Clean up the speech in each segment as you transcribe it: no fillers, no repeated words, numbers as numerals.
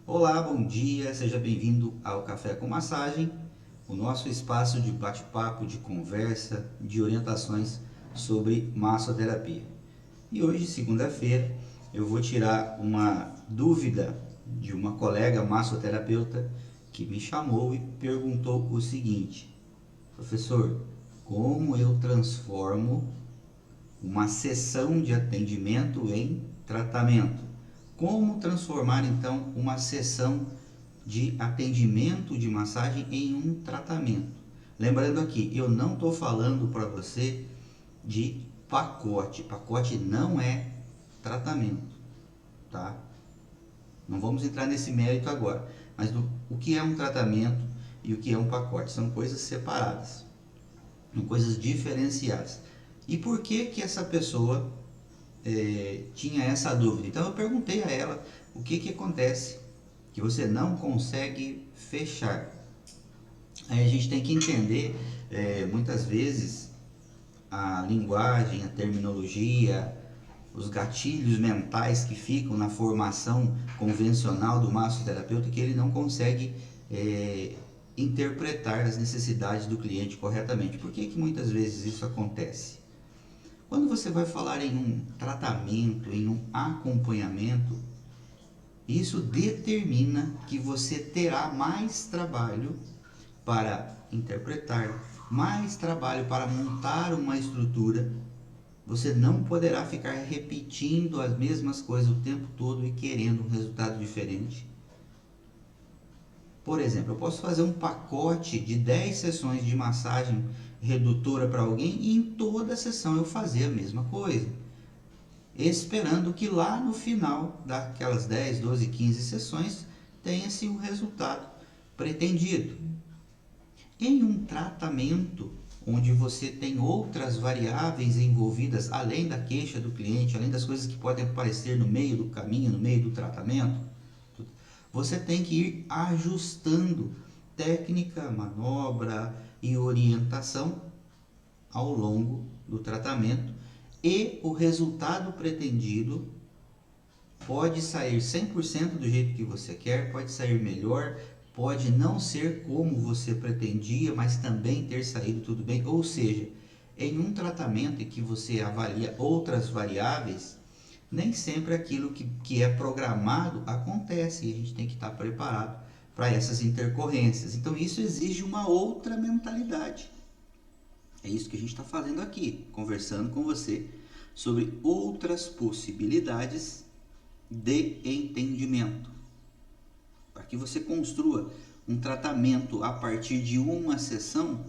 Olá, bom dia, seja bem-vindo ao Café com Massagem, o nosso espaço de bate-papo, de conversa, de orientações sobre massoterapia. E hoje, segunda-feira, eu vou tirar uma dúvida de uma colega massoterapeuta que me chamou e perguntou o seguinte: professor, como eu transformo uma sessão de atendimento em tratamento? Como transformar então uma sessão de atendimento de massagem em um tratamento? Lembrando aqui, eu não estou falando para você de pacote. Pacote não é tratamento, tá? Não vamos entrar nesse mérito agora. Mas o que é um tratamento e o que é um pacote? São coisas separadas, são coisas diferenciadas. E por que que essa pessoa tinha essa dúvida? Então eu perguntei a ela o que que acontece que você não consegue fechar. Aí a gente tem que entender, muitas vezes, a linguagem, a terminologia, os gatilhos mentais que ficam na formação convencional do massoterapeuta, que ele não consegue interpretar as necessidades do cliente corretamente. Por que que muitas vezes isso acontece? Quando você vai falar em um tratamento, em um acompanhamento, isso determina que você terá mais trabalho para interpretar, mais trabalho para montar uma estrutura. Você não poderá ficar repetindo as mesmas coisas o tempo todo e querendo um resultado diferente. Por exemplo, eu posso fazer um pacote de 10 sessões de massagem redutora para alguém e em toda sessão eu fazer a mesma coisa, esperando que lá no final daquelas 10, 12, 15 sessões tenha-se o resultado pretendido. Em um tratamento onde você tem outras variáveis envolvidas além da queixa do cliente, além das coisas que podem aparecer no meio do caminho, no meio do tratamento, você tem que ir ajustando técnica, manobra e orientação ao longo do tratamento, e o resultado pretendido pode sair 100% do jeito que você quer, pode sair melhor, pode não ser como você pretendia, mas também ter saído tudo bem. Ou seja, em um tratamento em que você avalia outras variáveis, nem sempre aquilo que é programado acontece, e a gente tem que estar preparado para essas intercorrências. Então isso exige uma outra mentalidade. É isso que a gente está fazendo aqui, conversando com você sobre outras possibilidades de entendimento. Para que você construa um tratamento a partir de uma sessão,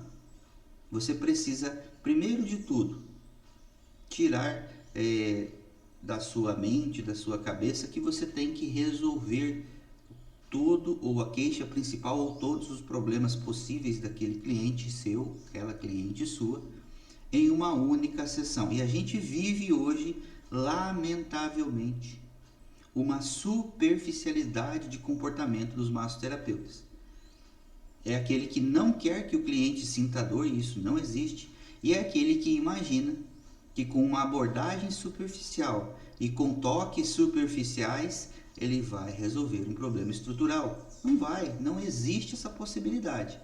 você precisa, primeiro de tudo, tirar da sua mente, da sua cabeça, que você tem que resolver tudo, ou a queixa principal, ou todos os problemas possíveis daquele cliente seu, aquela cliente sua, em uma única sessão. E a gente vive hoje, lamentavelmente, uma superficialidade de comportamento dos massoterapeutas. É aquele que não quer que o cliente sinta dor, e isso não existe, e é aquele que imagina que com uma abordagem superficial e com toques superficiais ele vai resolver um problema estrutural. Não vai, não existe essa possibilidade.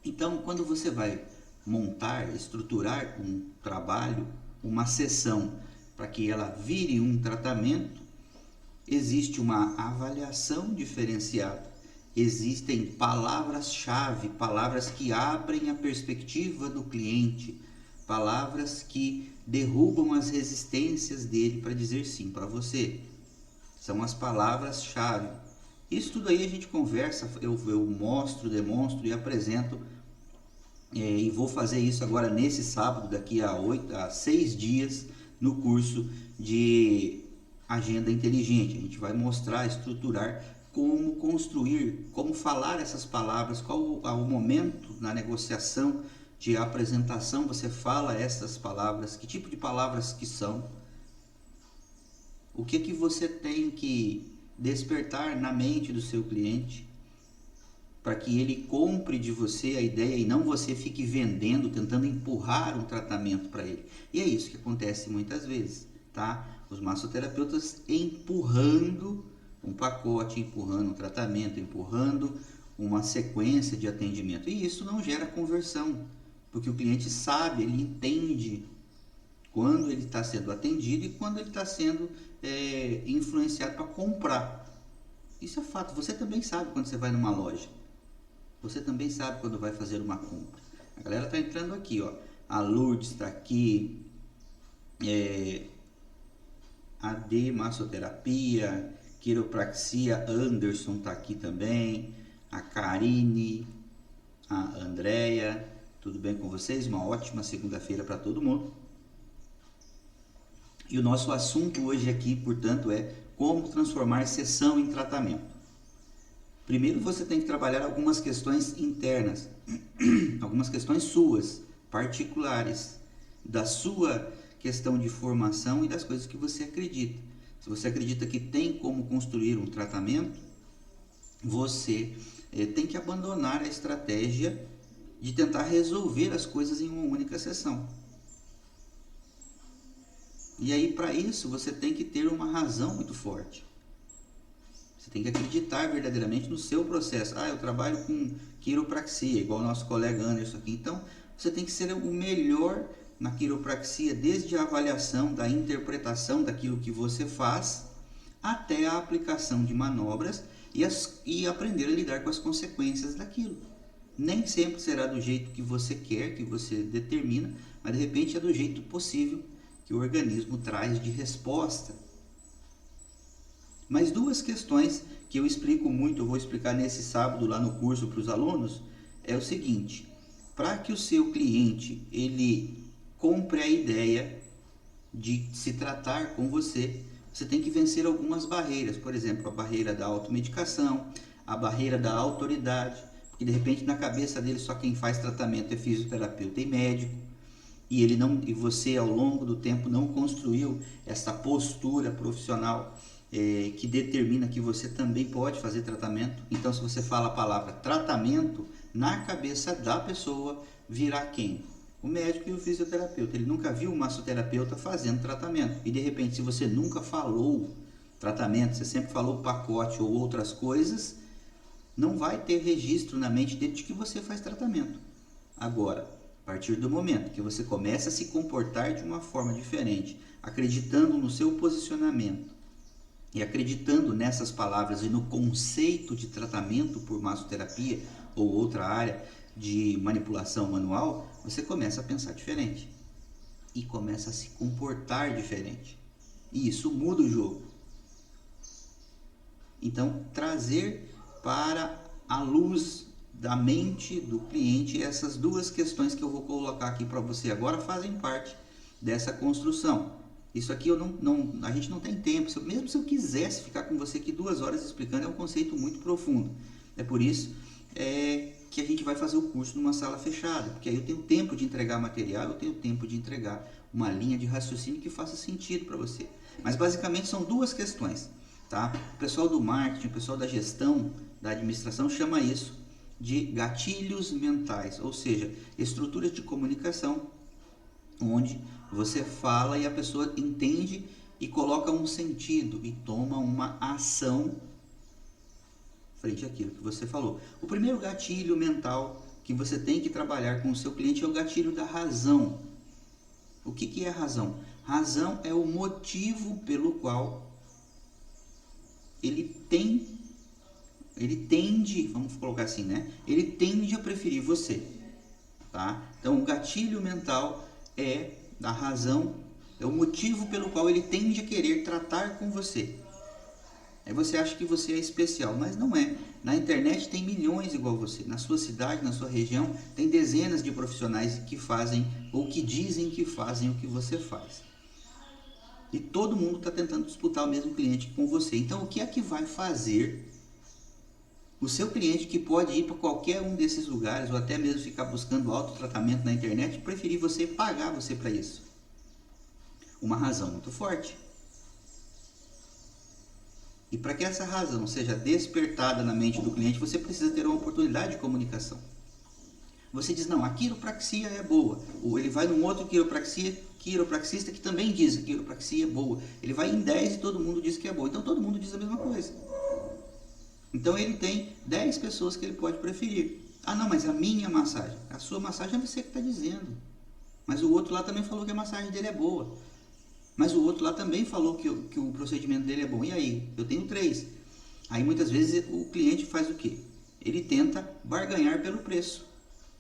Então, quando você vai montar, estruturar um trabalho, uma sessão, para que ela vire um tratamento, existe uma avaliação diferenciada. Existem palavras-chave, palavras que abrem a perspectiva do cliente, palavras que derrubam as resistências dele para dizer sim para você. São as palavras-chave. Isso tudo aí a gente conversa, eu mostro, demonstro e apresento, e vou fazer isso agora nesse sábado, daqui a 6 dias, no curso de agenda inteligente. A gente vai mostrar, estruturar como construir, como falar essas palavras, qual o momento na negociação de apresentação você fala essas palavras, que tipo de palavras que são, o que que você tem que despertar na mente do seu cliente para que ele compre de você a ideia e não você fique vendendo, tentando empurrar um tratamento para ele. E é isso que acontece muitas vezes. tá? Os massoterapeutas empurrando um pacote, empurrando um tratamento, empurrando uma sequência de atendimento. E isso não gera conversão, porque o cliente sabe, ele entende quando ele está sendo atendido e quando ele está sendo influenciado para comprar. Isso é fato. Você também sabe quando você vai numa loja. Você também sabe quando vai fazer uma compra. A galera está entrando aqui, ó. A Lourdes está aqui. AD Massoterapia, Quiropraxia, Anderson está aqui também. A Karine, a Andréia. Tudo bem com vocês? Uma ótima segunda-feira para todo mundo. E o nosso assunto hoje aqui, portanto, é como transformar sessão em tratamento. Primeiro você tem que trabalhar algumas questões internas, algumas questões suas, particulares, da sua questão de formação e das coisas que você acredita. Se você acredita que tem como construir um tratamento, você tem que abandonar a estratégia de tentar resolver as coisas em uma única sessão. E aí, para isso, você tem que ter uma razão muito forte. Você tem que acreditar verdadeiramente no seu processo. Eu trabalho com quiropraxia, igual o nosso colega Anderson aqui. Então, você tem que ser o melhor na quiropraxia, desde a avaliação, da interpretação daquilo que você faz, até a aplicação de manobras e aprender a lidar com as consequências daquilo. Nem sempre será do jeito que você quer, que você determina, mas de repente é do jeito possível que o organismo traz de resposta. Mas duas questões que eu explico muito, eu vou explicar nesse sábado lá no curso para os alunos, é o seguinte: para que o seu cliente ele compre a ideia de se tratar com você, você tem que vencer algumas barreiras, por exemplo, a barreira da automedicação, a barreira da autoridade, porque de repente na cabeça dele só quem faz tratamento é fisioterapeuta e médico, e você ao longo do tempo não construiu essa postura profissional que determina que você também pode fazer tratamento. Então, se você fala a palavra tratamento, na cabeça da pessoa virá quem? O médico e o fisioterapeuta. Ele nunca viu um massoterapeuta fazendo tratamento. E de repente, se você nunca falou tratamento, você sempre falou pacote ou outras coisas, não vai ter registro na mente dele de que você faz tratamento. Agora, a partir do momento que você começa a se comportar de uma forma diferente, acreditando no seu posicionamento e acreditando nessas palavras e no conceito de tratamento por massoterapia ou outra área de manipulação manual, você começa a pensar diferente e começa a se comportar diferente. E isso muda o jogo. Então, trazer para a luz da mente do cliente, essas duas questões que eu vou colocar aqui para você agora fazem parte dessa construção. Isso aqui a gente não tem tempo, mesmo se eu quisesse ficar com você aqui 2 horas explicando, é um conceito muito profundo. É por isso que a gente vai fazer o curso numa sala fechada, porque aí eu tenho tempo de entregar material, eu tenho tempo de entregar uma linha de raciocínio que faça sentido para você. Mas basicamente são duas questões, tá? O pessoal do marketing, o pessoal da gestão, da administração chama isso de gatilhos mentais, ou seja, estruturas de comunicação onde você fala e a pessoa entende e coloca um sentido e toma uma ação frente àquilo que você falou. O primeiro gatilho mental que você tem que trabalhar com o seu cliente é o gatilho da razão. O que é a razão? Razão é o motivo pelo qual ele tende, vamos colocar assim, né? Ele tende a preferir você, tá? Então, o gatilho mental é da razão, é o motivo pelo qual ele tende a querer tratar com você. Aí você acha que você é especial, mas não é. Na internet tem milhões igual você. Na sua cidade, na sua região, tem dezenas de profissionais que fazem ou que dizem que fazem o que você faz. E todo mundo está tentando disputar o mesmo cliente com você. Então, o que é que vai fazer o seu cliente, que pode ir para qualquer um desses lugares, ou até mesmo ficar buscando autotratamento na internet, preferir você, pagar você para isso? Uma razão muito forte. E para que essa razão seja despertada na mente do cliente, você precisa ter uma oportunidade de comunicação. Você diz, não, a quiropraxia é boa. Ou ele vai num outro quiropraxia quiropraxista que também diz que a quiropraxia é boa. Ele vai em 10 e todo mundo diz que é boa. Então todo mundo diz a mesma coisa. Então ele tem 10 pessoas que ele pode preferir. Ah não, mas a minha massagem. A sua massagem é você que está dizendo. Mas o outro lá também falou que a massagem dele é boa. Mas o outro lá também falou que o procedimento dele é bom. E aí? Eu tenho 3. Aí muitas vezes o cliente faz o quê? Ele tenta barganhar pelo preço.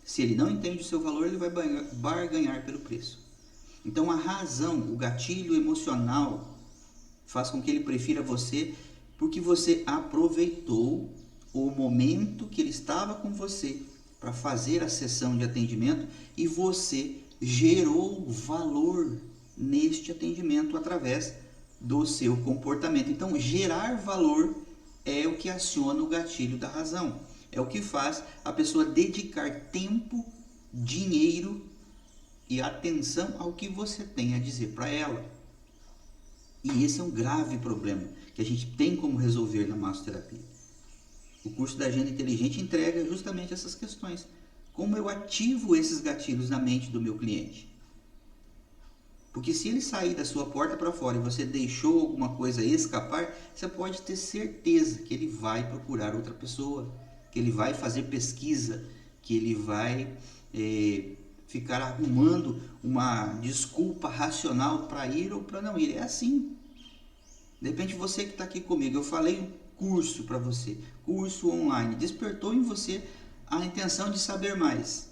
Se ele não entende o seu valor, ele vai barganhar pelo preço. Então a razão, o gatilho emocional faz com que ele prefira você porque você aproveitou o momento que ele estava com você para fazer a sessão de atendimento e você gerou valor neste atendimento através do seu comportamento. Então gerar valor é o que aciona o gatilho da razão. É o que faz a pessoa dedicar tempo, dinheiro e atenção ao que você tem a dizer para ela. E esse é um grave problema que a gente tem como resolver na massoterapia. O curso da Agenda Inteligente entrega justamente essas questões. Como eu ativo esses gatilhos na mente do meu cliente? Porque se ele sair da sua porta para fora e você deixou alguma coisa escapar, você pode ter certeza que ele vai procurar outra pessoa, que ele vai fazer pesquisa, que ele vai ficar arrumando uma desculpa racional para ir ou para não ir. É assim. De repente você que está aqui comigo, eu falei um curso para você, curso online, despertou em você a intenção de saber mais.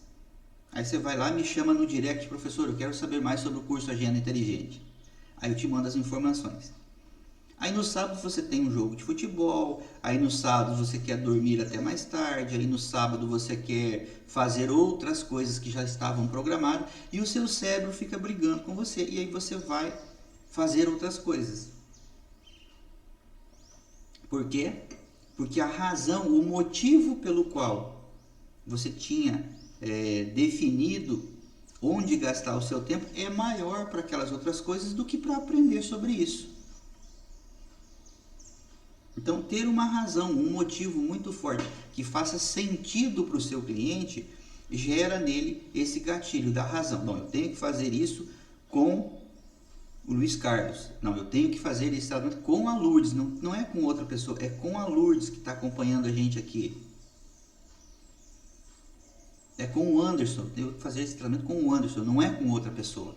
Aí você vai lá, me chama no direct, professor, eu quero saber mais sobre o curso Agenda Inteligente. Aí eu te mando as informações. Aí no sábado você tem um jogo de futebol, aí no sábado você quer dormir até mais tarde, aí no sábado você quer fazer outras coisas que já estavam programadas e o seu cérebro fica brigando com você e aí você vai fazer outras coisas. Por quê? Porque a razão, o motivo pelo qual você tinha definido onde gastar o seu tempo é maior para aquelas outras coisas do que para aprender sobre isso. Então, ter uma razão, um motivo muito forte que faça sentido para o seu cliente gera nele esse gatilho da razão. Não, eu tenho que fazer isso com o Luiz Carlos. Não, eu tenho que fazer esse tratamento com a Lourdes. Não é com outra pessoa, é com a Lourdes que está acompanhando a gente aqui. É com o Anderson. Eu tenho que fazer esse tratamento com o Anderson, não é com outra pessoa.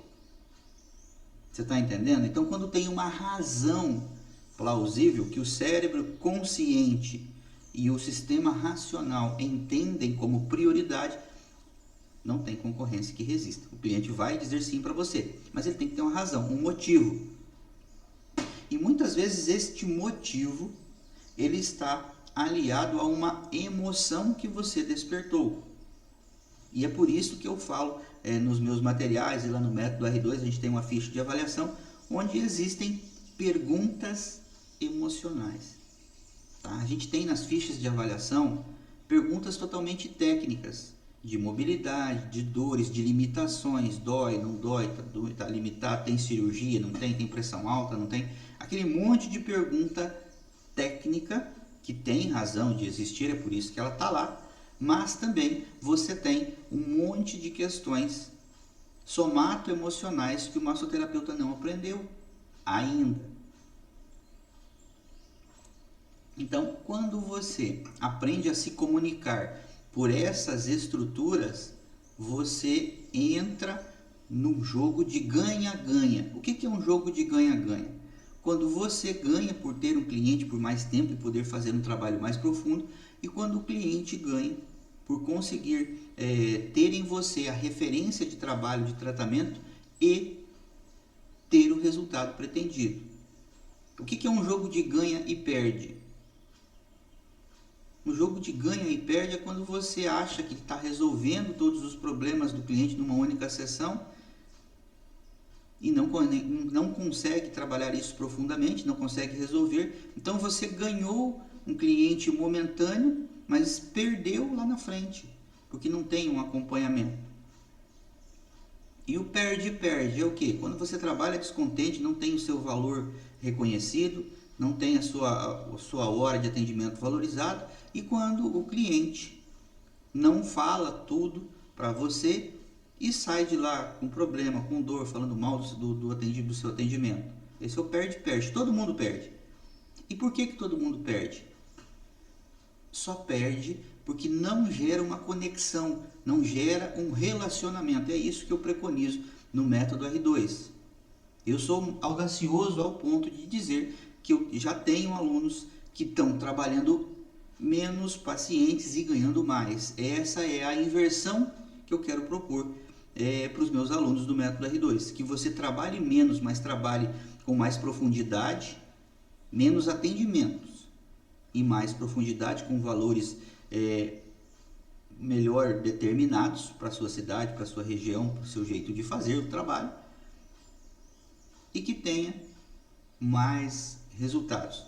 Você está entendendo? Então, quando tem uma razão plausível que o cérebro consciente e o sistema racional entendem como prioridade, não tem concorrência que resista. O cliente vai dizer sim para você, mas ele tem que ter uma razão, um motivo. E muitas vezes este motivo ele está aliado a uma emoção que você despertou. E é por isso que eu falo nos meus materiais e lá no método R2 a gente tem uma ficha de avaliação onde existem perguntas emocionais. Tá? A gente tem nas fichas de avaliação perguntas totalmente técnicas de mobilidade, de dores, de limitações, dói, não dói, tá limitado, tem cirurgia, não tem pressão alta, não tem, aquele monte de pergunta técnica que tem razão de existir, é por isso que ela está lá, mas também você tem um monte de questões somato-emocionais que o massoterapeuta não aprendeu ainda. Então, quando você aprende a se comunicar por essas estruturas, você entra num jogo de ganha-ganha. O que é um jogo de ganha-ganha? Quando você ganha por ter um cliente por mais tempo e poder fazer um trabalho mais profundo, e quando o cliente ganha por conseguir ter em você a referência de trabalho, de tratamento e ter o resultado pretendido. O que é um jogo de ganha e perde? Um jogo de ganha e perde é quando você acha que está resolvendo todos os problemas do cliente numa única sessão e não consegue trabalhar isso profundamente, não consegue resolver. Então você ganhou um cliente momentâneo, mas perdeu lá na frente, porque não tem um acompanhamento. E o perde-perde é o quê? Quando você trabalha descontente, não tem o seu valor reconhecido, não tem a sua hora de atendimento valorizado, e quando o cliente não fala tudo para você e sai de lá com problema, com dor, falando mal do seu atendimento. Esse é o perde-perde, todo mundo perde. E por que todo mundo perde? Só perde porque não gera uma conexão, não gera um relacionamento. É isso que eu preconizo no método R2. Eu sou audacioso ao ponto de dizer que eu já tenho alunos que estão trabalhando menos pacientes e ganhando mais. Essa é a inversão que eu quero propor para os meus alunos do método R2. Que você trabalhe menos, mas trabalhe com mais profundidade, menos atendimentos e mais profundidade, com valores melhor determinados para a sua cidade, para a sua região, para o seu jeito de fazer o trabalho, e que tenha mais resultados.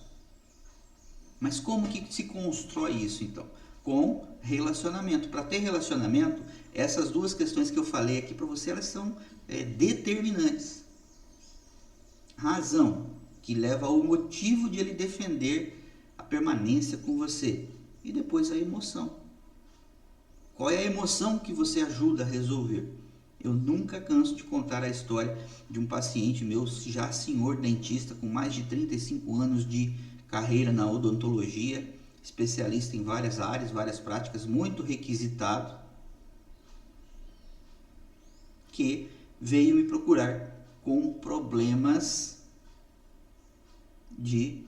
Mas como que se constrói isso então? Com relacionamento. Para ter relacionamento, essas duas questões que eu falei aqui para você, elas são determinantes. Razão, que leva ao motivo de ele defender a permanência com você. E depois a emoção. Qual é a emoção que você ajuda a resolver? Eu nunca canso de contar a história de um paciente meu, já senhor dentista, com mais de 35 anos de carreira na odontologia, especialista em várias áreas, várias práticas, muito requisitado, que veio me procurar com problemas de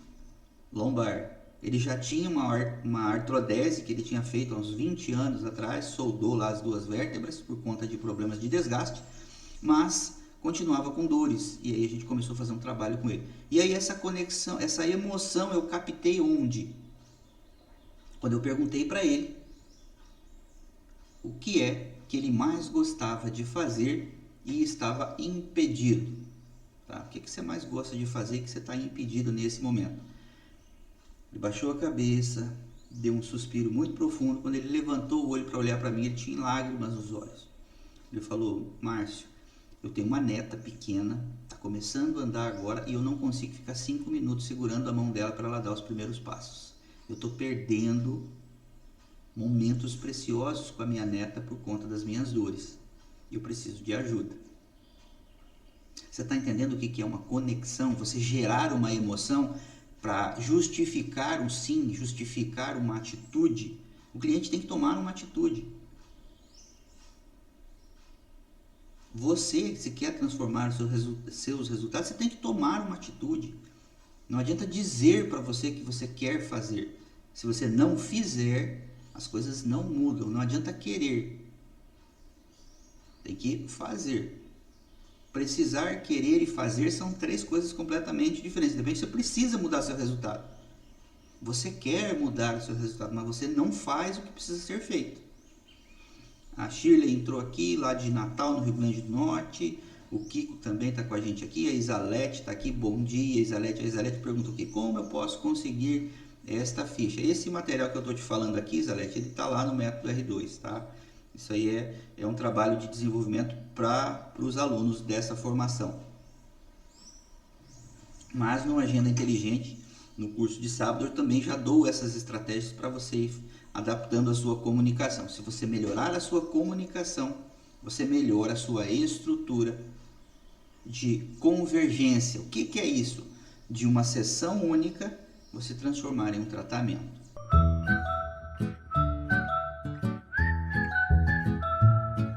lombar. Ele já tinha uma artrodese que ele tinha feito há uns 20 anos atrás, soldou lá as duas vértebras por conta de problemas de desgaste, mas continuava com dores, e aí a gente começou a fazer um trabalho com ele. E aí essa conexão, essa emoção eu captei onde? Quando eu perguntei para ele o que é que ele mais gostava de fazer e estava impedido. Tá? O que você mais gosta de fazer que você está impedido nesse momento? Ele baixou a cabeça, deu um suspiro muito profundo. Quando ele levantou o olho para olhar para mim, ele tinha lágrimas nos olhos. Ele falou: Márcio, eu tenho uma neta pequena, está começando a andar agora e eu não consigo ficar 5 minutos segurando a mão dela para ela dar os primeiros passos. Eu estou perdendo momentos preciosos com a minha neta por conta das minhas dores. Eu preciso de ajuda. Você está entendendo o que é uma conexão? Você gerar uma emoção para justificar um sim, justificar uma atitude. O cliente tem que tomar uma atitude. Você, se quer transformar os seus resultados, você tem que tomar uma atitude. Não adianta dizer para você que você quer fazer. Se você não fizer, as coisas não mudam. Não adianta querer. Tem que fazer. Precisar, querer e fazer são 3 coisas completamente diferentes. De repente você precisa mudar seu resultado. Você quer mudar o seu resultado, mas você não faz o que precisa ser feito. A Shirley entrou aqui, lá de Natal, no Rio Grande do Norte. O Kiko também está com a gente aqui. A Isalete está aqui. Bom dia, Isalete. A Isalete perguntou aqui: como eu posso conseguir esta ficha? Esse material que eu estou te falando aqui, Isalete, ele está lá no método R2, tá? Isso aí é um trabalho de desenvolvimento para os alunos dessa formação. Mas no Agenda Inteligente, no curso de sábado, eu também já dou essas estratégias para você ir adaptando a sua comunicação. Se você melhorar a sua comunicação, você melhora a sua estrutura de convergência. O que é isso? De uma sessão única, você transformar em um tratamento.